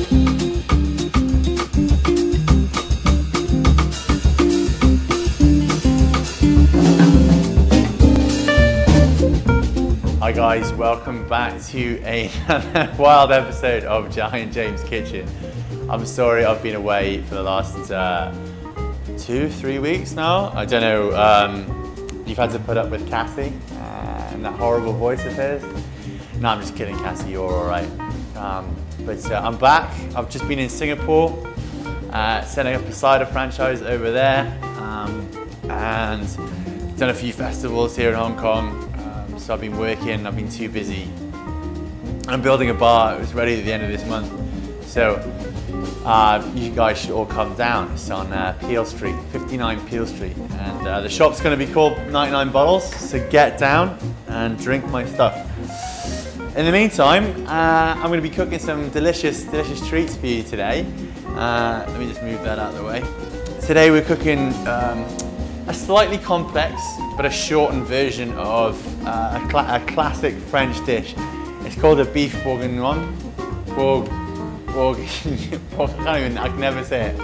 Hi guys, welcome back to another wild episode of Giant James Kitchen. I'm sorry I've been away for the last 2-3 weeks now. I don't know, you've had to put up with Cassie and that horrible voice of hers. No, I'm just kidding, Cassie, you're alright. But I'm back. I've just been in Singapore, setting up a cider franchise over there, and done a few festivals here in Hong Kong. So I've been working, I've been too busy. I'm building a bar, it was ready at the end of this month. So you guys should all come down. It's on Peel Street, 59 Peel Street. And the shop's gonna be called 99 Bottles, so get down and drink my stuff. In the meantime, I'm gonna be cooking some delicious treats for you today. Let me just move that out of the way. Today we're cooking a slightly complex but a shortened version of a classic French dish. It's called a beef bourguignon. I can never say it.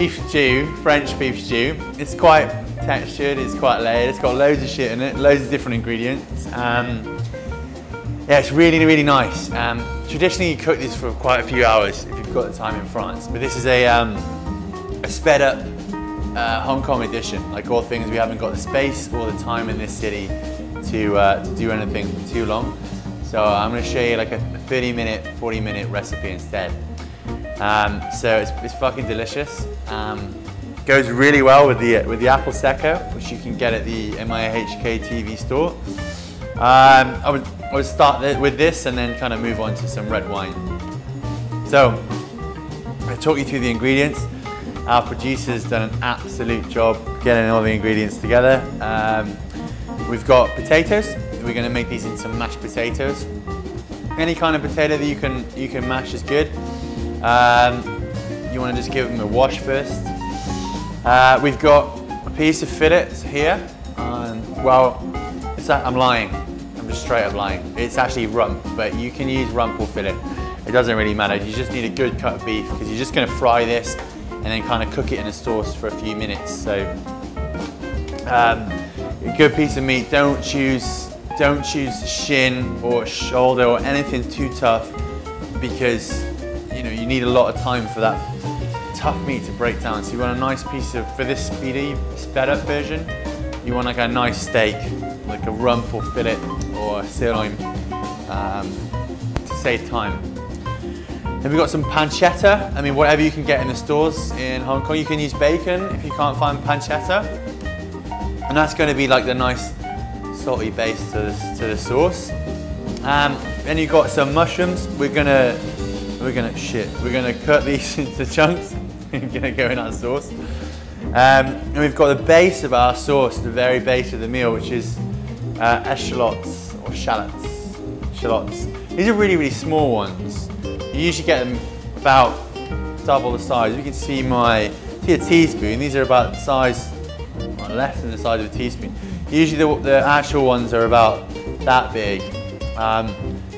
Beef stew, French beef stew. It's quite textured, it's quite layered, it's got loads of shit in it, loads of different ingredients. Yeah, it's really nice. Traditionally you cook this for quite a few hours if you've got the time in France, but this is a sped up Hong Kong edition. Like all things, we haven't got the space or the time in this city to do anything for too long. So I'm going to show you like a 30-minute, 40-minute recipe instead. So it's fucking delicious. Goes really well with the apple secco, which you can get at the MIHK.TV store. I would start with this and then kind of move on to some red wine. So I'll talk you through the ingredients. Our producer's done an absolute job getting all the ingredients together. We've got potatoes. We're going to make these into mashed potatoes. Any kind of potato that you can mash is good. You want to just give them a wash first. We've got a piece of fillet here. Well, I'm lying. I'm just straight up lying. It's actually rump, but you can use rump or fillet. It doesn't really matter. You just need a good cut of beef because you're just going to fry this and then kind of cook it in a sauce for a few minutes. So a good piece of meat. Don't choose shin or shoulder or anything too tough, because you need a lot of time for that tough meat to break down. So you want a nice piece of, for this sped up version, you want like a nice steak, like a rump or fillet or a sirloin, to save time. Then we've got some pancetta. I mean, whatever you can get in the stores in Hong Kong. You can use bacon if you can't find pancetta. And that's going to be like the nice salty base to the sauce. Then you've got some mushrooms. We're gonna cut these into chunks. We're gonna go in our sauce. And we've got the base of our sauce, the very base of the meal, which is eschalots or shallots. These are really small ones. You usually get them about double the size. You can see a teaspoon. These are about the size, or less than the size of a teaspoon. Usually the actual ones are about that big, but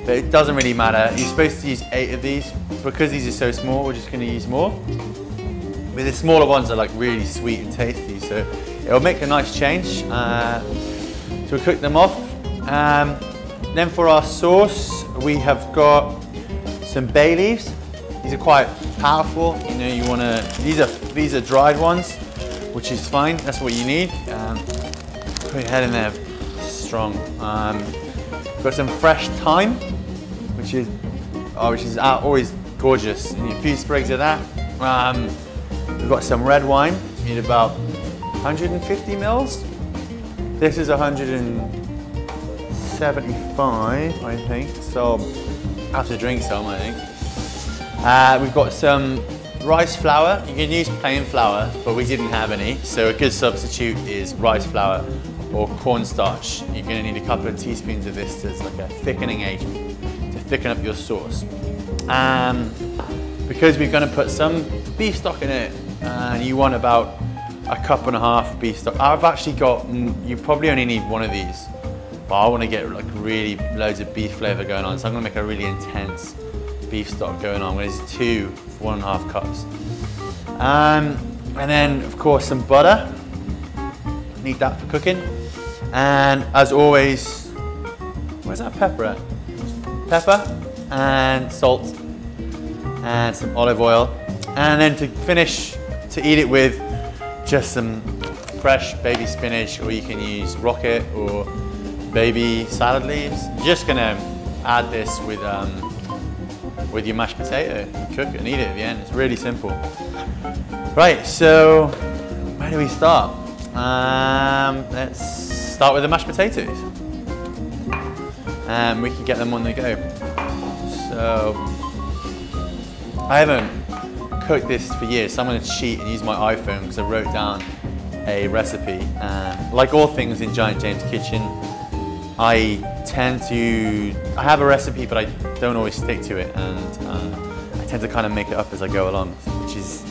it doesn't really matter. You're supposed to use 8 of these. Because these are so small, we're just going to use more. But the smaller ones are like really sweet and tasty, so it'll make a nice change. So we'll cook them off. Then for our sauce, we have got some bay leaves. These are quite powerful. These are dried ones, which is fine. That's what you need. Put your head in there, strong. We've got some fresh thyme, which is always gorgeous. And a few sprigs of that. We've got some red wine. You need about 150 mils. This is 175, I think. So I have to drink some, I think. We've got some rice flour. You can use plain flour, but we didn't have any. So a good substitute is rice flour or cornstarch. You're going to need a couple of teaspoons of this as like a thickening agent to thicken up your sauce. Because we're going to put some beef stock in it, and you want about a cup and a half of beef stock. I've actually got, you probably only need one of these, but I want to get like really loads of beef flavour going on, so I'm going to make a really intense beef stock going on. I'm going to use 2 1.5 cups. And then, of course, some butter. Need that for cooking. And as always, where's that pepper at? Pepper and salt and some olive oil. And then to finish, to eat it with, just some fresh baby spinach, or you can use rocket or baby salad leaves. You're just gonna add this with your mashed potato, cook it and eat it at the end. It's really simple. Right, so where do we start? Let's start with the mashed potatoes. And we can get them on the go. So I haven't cooked this for years, so I'm going to cheat and use my iPhone because I wrote down a recipe. And like all things in Giant James Kitchen, I have a recipe, but I don't always stick to it, and I tend to kind of make it up as I go along, which is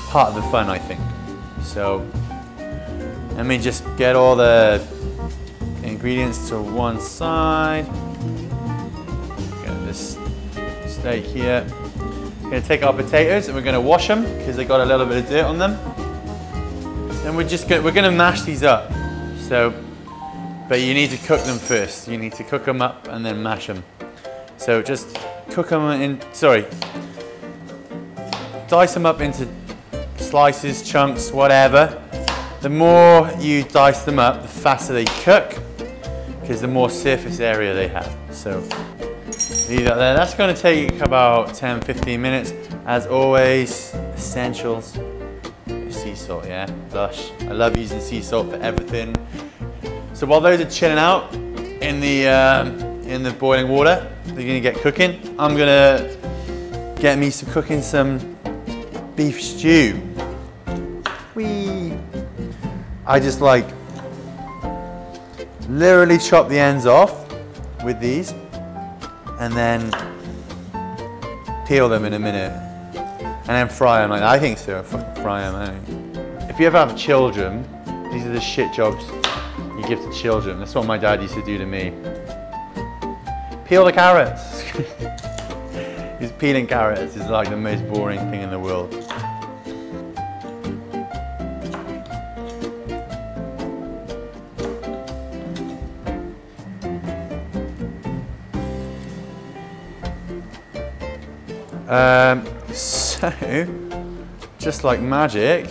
part of the fun, I think. So let me just get all the ingredients to one side. Get this steak here. We're going to take our potatoes and we're going to wash them because they got a little bit of dirt on them. And we're going to mash these up. So, but you need to cook them first. You need to cook them up and then mash them. So just cook them in, dice them up into slices, chunks, whatever. The more you dice them up, the faster they cook, because the more surface area they have. So leave that there. That's going to take about 10-15 minutes. As always, essentials. Sea salt, yeah, lush. I love using sea salt for everything. So while those are chilling out in the boiling water, they're going to get cooking. I'm going to get me some beef stew. Whee! I just like literally chop the ends off with these and then peel them in a minute and then fry them. Like, I think so, fry them. If you ever have children, these are the shit jobs you give to children. That's what my dad used to do to me. Peel the carrots. Because peeling carrots is like the most boring thing in the world. So, just like magic,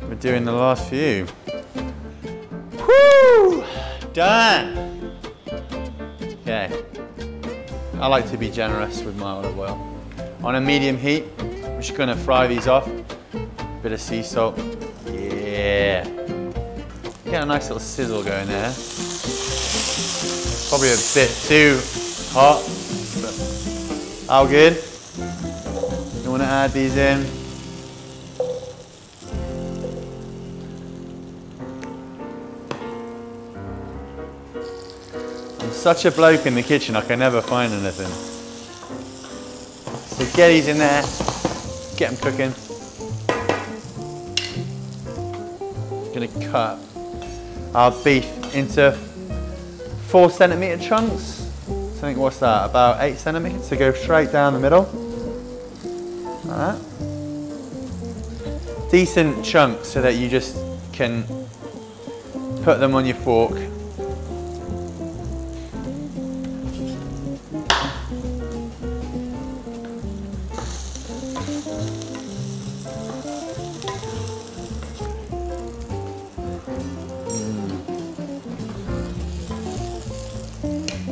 we're doing the last few. Woo! Done! Okay. I like to be generous with my olive oil. On a medium heat, we're just gonna fry these off. Bit of sea salt. Yeah. Get a nice little sizzle going there. Probably a bit too hot, but all good. You want to add these in. I'm such a bloke in the kitchen, I can never find anything. So get these in there, get them cooking. Gonna cut our beef into 4cm chunks. I think, what's that, about 8cm, so go straight down the middle. Like that. Decent chunks so that you just can put them on your fork.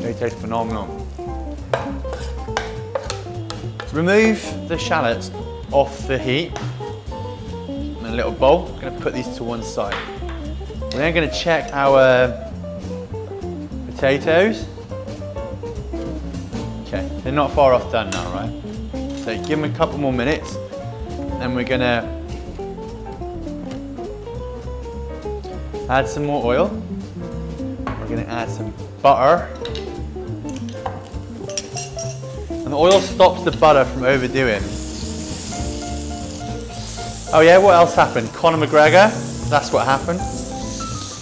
They taste phenomenal. Remove the shallots off the heat in a little bowl. I'm going to put these to one side. We're then going to check our potatoes. Okay, they're not far off done now, right? So give them a couple more minutes. Then we're going to add some more oil. We're going to add some butter. And the oil stops the butter from overdoing. Oh yeah, what else happened? Conor McGregor, that's what happened.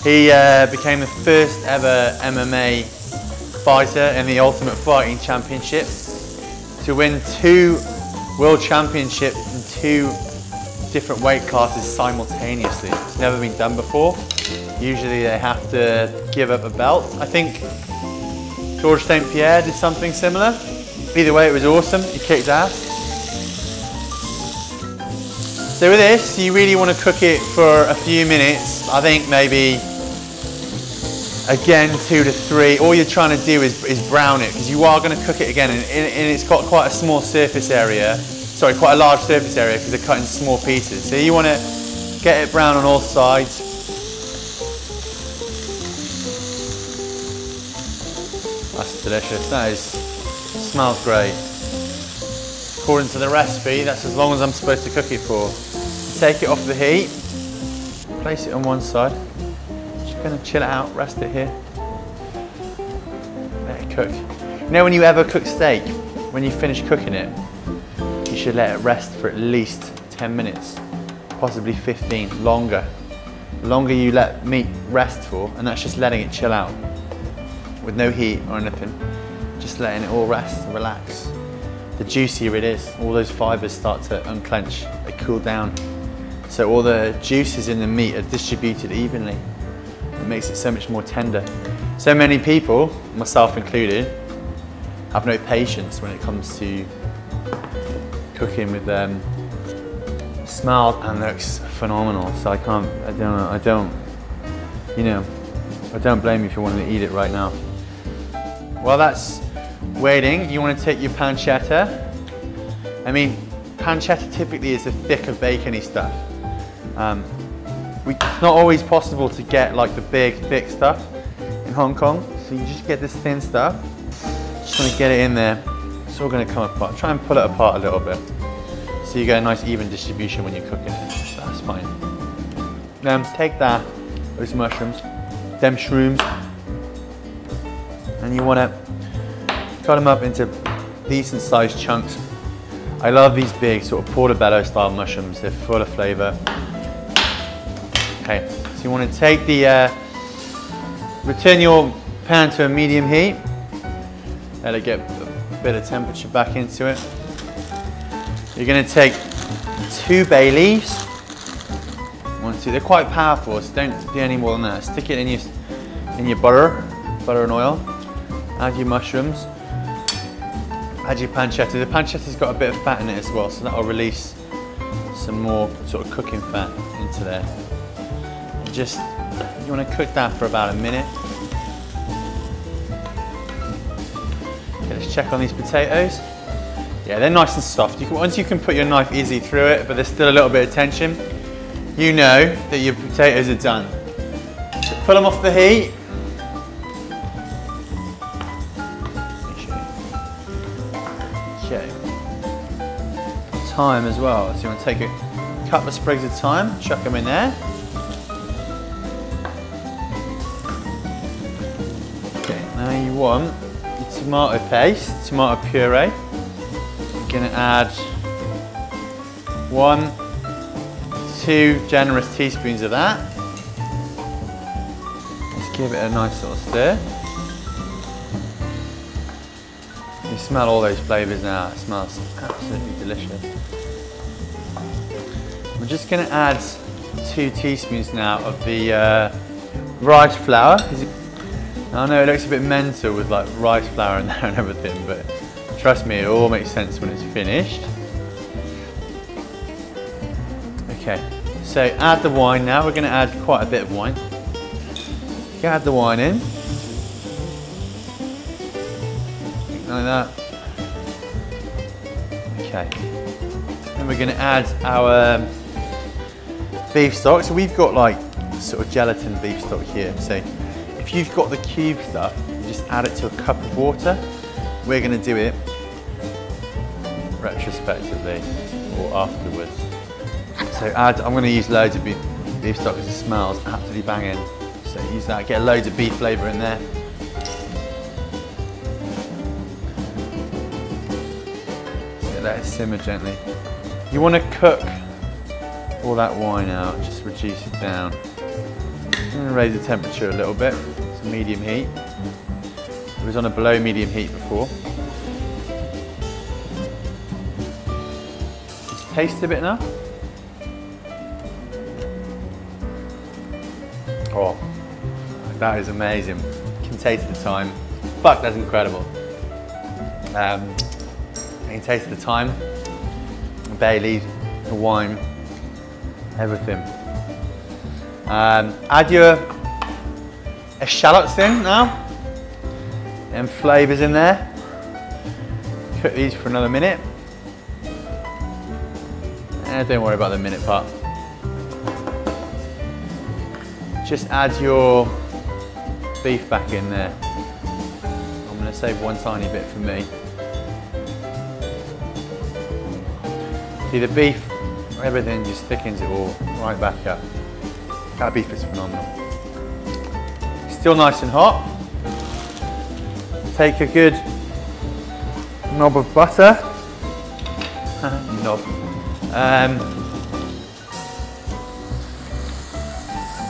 He became the first ever MMA fighter in the Ultimate Fighting Championship. to win 2 world championships in 2 different weight classes simultaneously. It's never been done before. Usually they have to give up a belt. I think Georges St. Pierre did something similar. Either way, it was awesome. He kicked ass. So with this, you really want to cook it for a few minutes. I think maybe, again, 2 to 3. All you're trying to do is brown it, because you are going to cook it again, and it's got quite a small surface area. Sorry, quite a large surface area because they're cut into small pieces. So you want to get it brown on all sides. That's delicious. That smells great. According to the recipe, that's as long as I'm supposed to cook it for. Take it off the heat, place it on one side. Just gonna chill it out, rest it here. Let it cook. You know when you ever cook steak, when you finish cooking it, you should let it rest for at least 10 minutes, possibly 15, longer. The longer you let meat rest for, and that's just letting it chill out with no heat or anything, just letting it all rest and relax. The juicier it is, all those fibers start to unclench, they cool down. So all the juices in the meat are distributed evenly. It makes it so much more tender. So many people, myself included, have no patience when it comes to cooking with them. Smells and looks phenomenal. So I don't blame you if you want to eat it right now. While that's waiting, you want to take your pancetta. I mean, pancetta typically is the thicker bacony stuff. It's not always possible to get like the big, thick stuff in Hong Kong. So you just get this thin stuff. Just want to get it in there. It's all going to come apart. Try and pull it apart a little bit, so you get a nice even distribution when you're cooking it. So that's fine. Then take that, those mushrooms, them shrooms, and you want to cut them up into decent sized chunks. I love these big sort of portobello style mushrooms. They're full of flavour. Okay, so you want to take the, return your pan to a medium heat. Let it get a bit of temperature back into it. You're going to take 2 bay leaves. 1, 2. They're quite powerful, so don't do any more than that. Stick it in your butter and oil. Add your mushrooms. Add your pancetta. The pancetta's got a bit of fat in it as well, so that'll release some more sort of cooking fat into there. And just, you want to cook that for about a minute. Okay, let's check on these potatoes. Yeah, they're nice and soft. Once you can put your knife easily through it, but there's still a little bit of tension, you know that your potatoes are done. So pull them off the heat. Okay. Thyme as well. So you want to take a couple of sprigs of thyme, chuck them in there. Okay, now you want your tomato paste, tomato puree. You're going to add 1, 2 generous teaspoons of that. Let's give it a nice little stir. You smell all those flavours now. It smells absolutely delicious. We're just going to add 2 teaspoons now of the rice flour. I know it looks a bit mental with like rice flour in there and everything, but trust me, it all makes sense when it's finished. Okay, so add the wine now. We're going to add quite a bit of wine. You add the wine in. Like that. Okay. Then we're going to add our beef stock. So we've got like sort of gelatin beef stock here. So if you've got the cube stuff, you just add it to a cup of water. We're going to do it retrospectively or afterwards. So I'm going to use loads of beef stock because it smells absolutely banging. So use that, get loads of beef flavour in there. So let it simmer gently. You want to cook all that wine out, just reduce it down. I'm going to raise the temperature a little bit to medium heat. It was on a below medium heat before. taste a bit now. Oh, that is amazing. You can taste the thyme. Fuck, that's incredible. You can taste the thyme, the bay leaves, the wine, everything. Add your shallots in now, and flavours in there. Cook these for another minute. Don't worry about the minute part. Just add your beef back in there. I'm going to save one tiny bit for me. See, the beef, everything just thickens it all right back up. That beef is phenomenal. Still nice and hot. Take a good knob of butter. Knob. Oh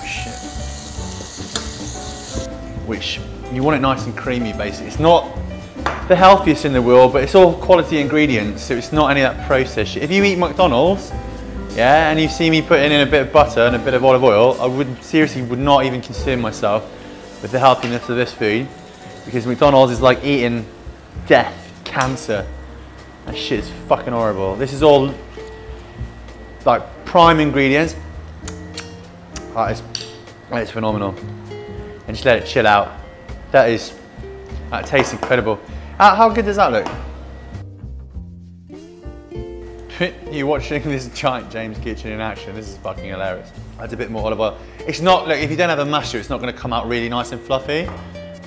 shit. Which, you want it nice and creamy basically. It's not the healthiest in the world, but it's all quality ingredients, so it's not any of that processed shit. If you eat McDonald's, yeah, and you see me putting in a bit of butter and a bit of olive oil, I would not even concern myself with the healthiness of this food, because McDonald's is like eating death, cancer. That shit is fucking horrible. This is all like prime ingredients. That is phenomenal. And just let it chill out. That tastes incredible. How good does that look? You're watching this giant James kitchen in action. This is fucking hilarious. Add a bit more olive oil. It's not, look, if you don't have a masher, it's not going to come out really nice and fluffy,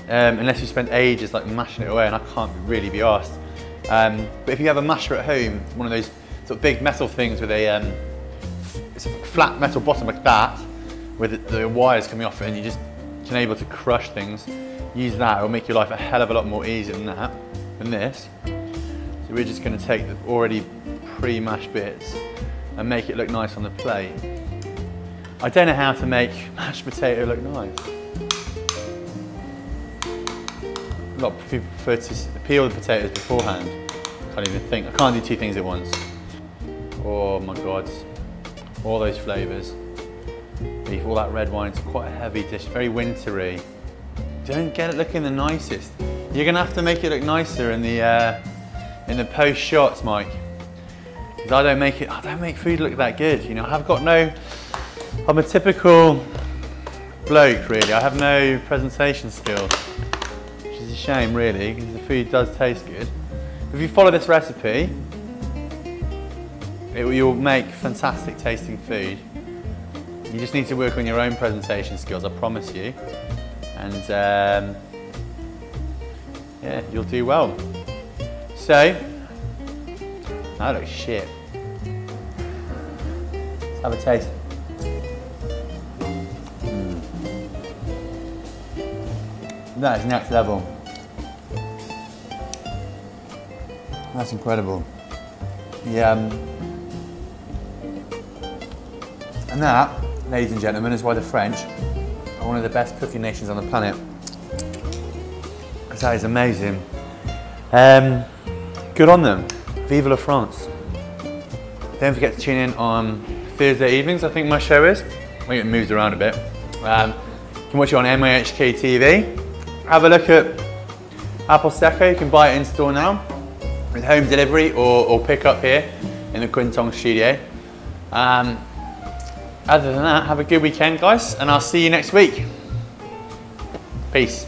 unless you spend ages like mashing it away, and I can't really be arsed. But if you have a masher at home, one of those sort of big metal things with a it's a flat metal bottom like that, with the wires coming off it, and you just can able to crush things. Use that, it will make your life a hell of a lot more easier than this. So we're just going to take the already pre-mashed bits and make it look nice on the plate. I don't know how to make mashed potato look nice. A lot of people prefer to peel the potatoes beforehand. Can't even think. I can't do two things at once. Oh my god. All those flavours. Beef, all that red wine. It's quite a heavy dish, very wintry. Don't get it looking the nicest. You're gonna have to make it look nicer in the post shots, Mike. Because I don't make food look that good. You know, I'm a typical bloke, really. I have no presentation skills, which is a shame, really, because the food does taste good. If you follow this recipe, you'll make fantastic tasting food. You just need to work on your own presentation skills, I promise you. And yeah, you'll do well. So, that looks shit. Let's have a taste. That is next level. That's incredible. Yeah. And that, ladies and gentlemen, is why the French are one of the best cooking nations on the planet. That is amazing. Good on them. Vive la France. Don't forget to tune in on Thursday evenings, I think my show is. I think it moves around a bit. You can watch it on MIHK.TV. Have a look at Apple Secco. You can buy it in store now with home delivery or pick up here in the Quintong studio. Other than that, have a good weekend, guys, and I'll see you next week. Peace.